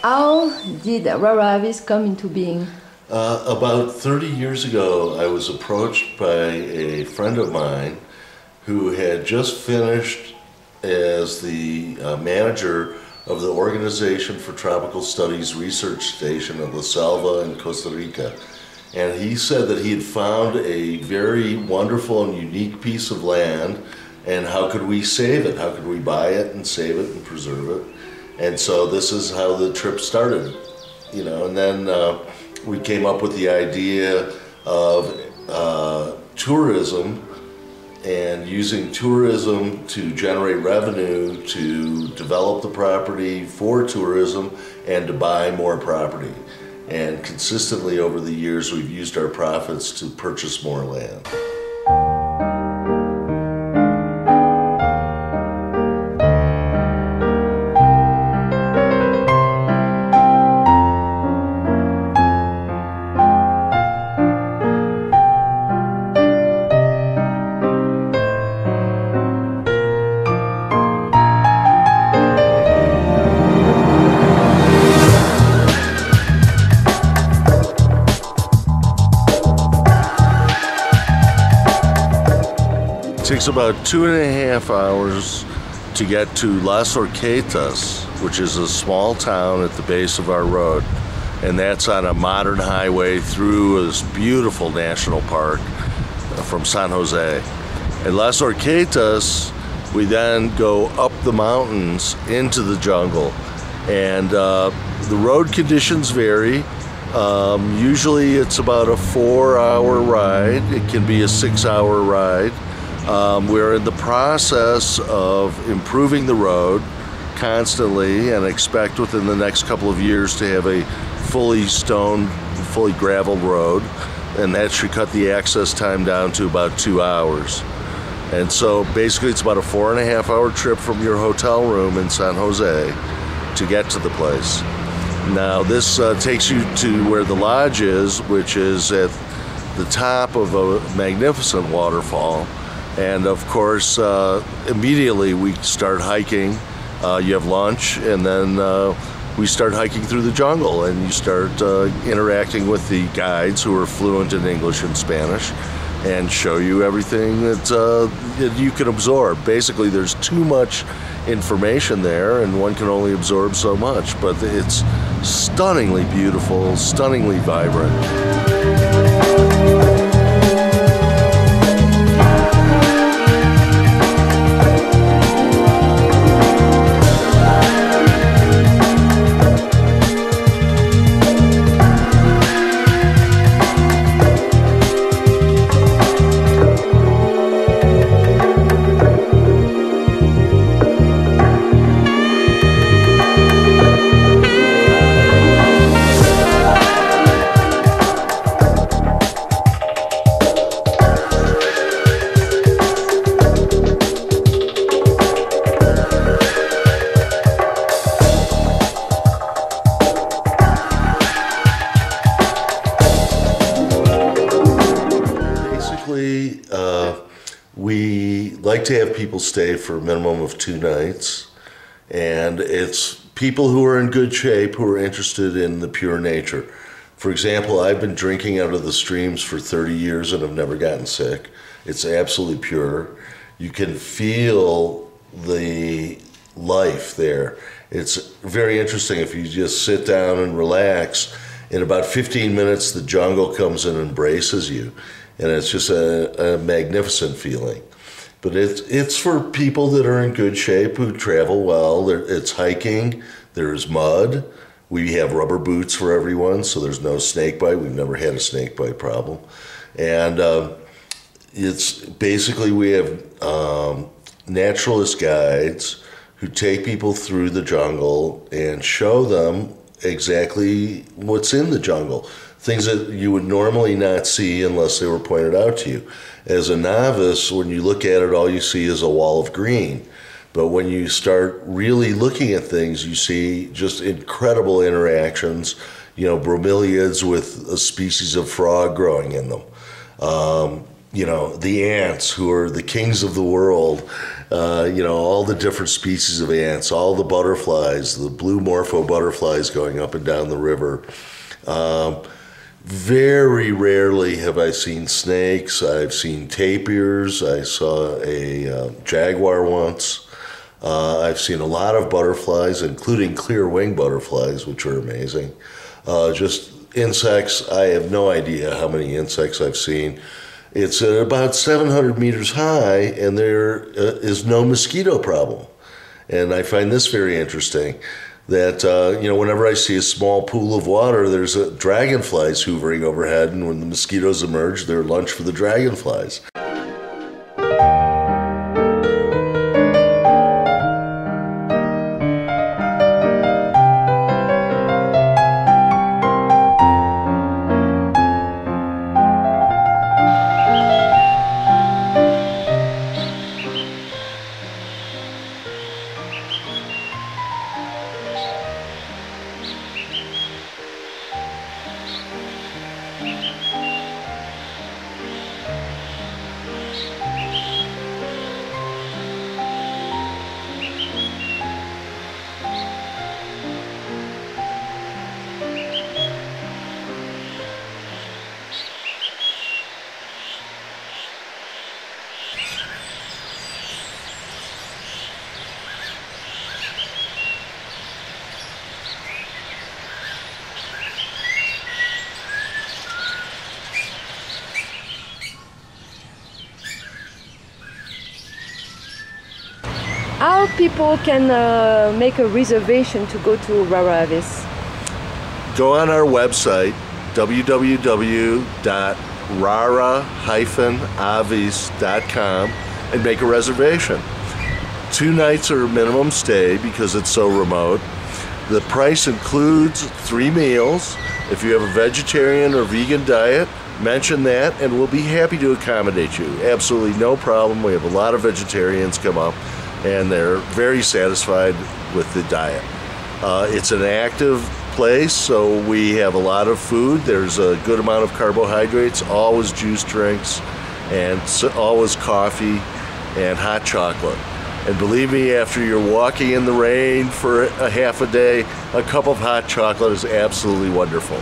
How did RARA AVIS come into being? About 30 years ago, I was approached by a friend of mine who had just finished as the manager of the Organization for Tropical Studies Research Station at La Selva in Costa Rica. And he said that he had found a very wonderful and unique piece of land, and how could we save it? How could we buy it and save it and preserve it? And so this is how the trip started, you know, and then we came up with the idea of tourism and using tourism to generate revenue to develop the property for tourism and to buy more property. And consistently over the years, we've used our profits to purchase more land. It takes about 2.5 hours to get to Las Horquetas, which is a small town at the base of our road. And that's on a modern highway through this beautiful national park from San Jose. In Las Horquetas, we then go up the mountains into the jungle. And the road conditions vary. Usually it's about a 4-hour ride. It can be a 6-hour ride. We're in the process of improving the road constantly and expect within the next couple of years to have a fully stoned, fully graveled road, and that should cut the access time down to about 2 hours. And so basically it's about a 4.5-hour trip from your hotel room in San Jose to get to the place. Now this takes you to where the lodge is, which is at the top of a magnificent waterfall. And of course, immediately we start hiking. You have lunch, and then we start hiking through the jungle, and you start interacting with the guides who are fluent in English and Spanish and show you everything that you can absorb. Basically, there's too much information there, and one can only absorb so much, but it's stunningly beautiful, stunningly vibrant. We like to have people stay for a minimum of 2 nights, and it's people who are in good shape who are interested in the pure nature. For example, I've been drinking out of the streams for 30 years and have never gotten sick. It's absolutely pure. You can feel the life there. It's very interesting if you just sit down and relax. In about 15 minutes, the jungle comes and embraces you. And it's just a magnificent feeling. But it's for people that are in good shape, who travel well. It's hiking, there's mud. We have rubber boots for everyone, so there's no snake bite. We've never had a snake bite problem. And it's basically, we have naturalist guides who take people through the jungle and show them exactly what's in the jungle. Things that you would normally not see unless they were pointed out to you. As a novice, when you look at it, all you see is a wall of green. But when you start really looking at things, you see just incredible interactions, you know, bromeliads with a species of frog growing in them. You know, the ants, who are the kings of the world, You know, all the different species of ants, all the butterflies, the blue morpho butterflies going up and down the river. Very rarely have I seen snakes. I've seen tapirs. I saw a jaguar once. I've seen a lot of butterflies, including clear wing butterflies, which are amazing. Just insects, I have no idea how many insects I've seen. It's at about 700 meters high, and there is no mosquito problem. And I find this very interesting, that you know, whenever I see a small pool of water, there's dragonflies hovering overhead, and when the mosquitoes emerge, they're lunch for the dragonflies. How people can make a reservation to go to RARA AVIS? Go on our website, www.rara-avis.com, and make a reservation. 2 nights are minimum stay because it's so remote. The price includes 3 meals. If you have a vegetarian or vegan diet, mention that and we'll be happy to accommodate you. Absolutely no problem. We have a lot of vegetarians come up and they're very satisfied with the diet. It's an active place, so we have a lot of food. There's a good amount of carbohydrates, always juice drinks, and always coffee and hot chocolate. And believe me, after you're walking in the rain for a half a day, a cup of hot chocolate is absolutely wonderful.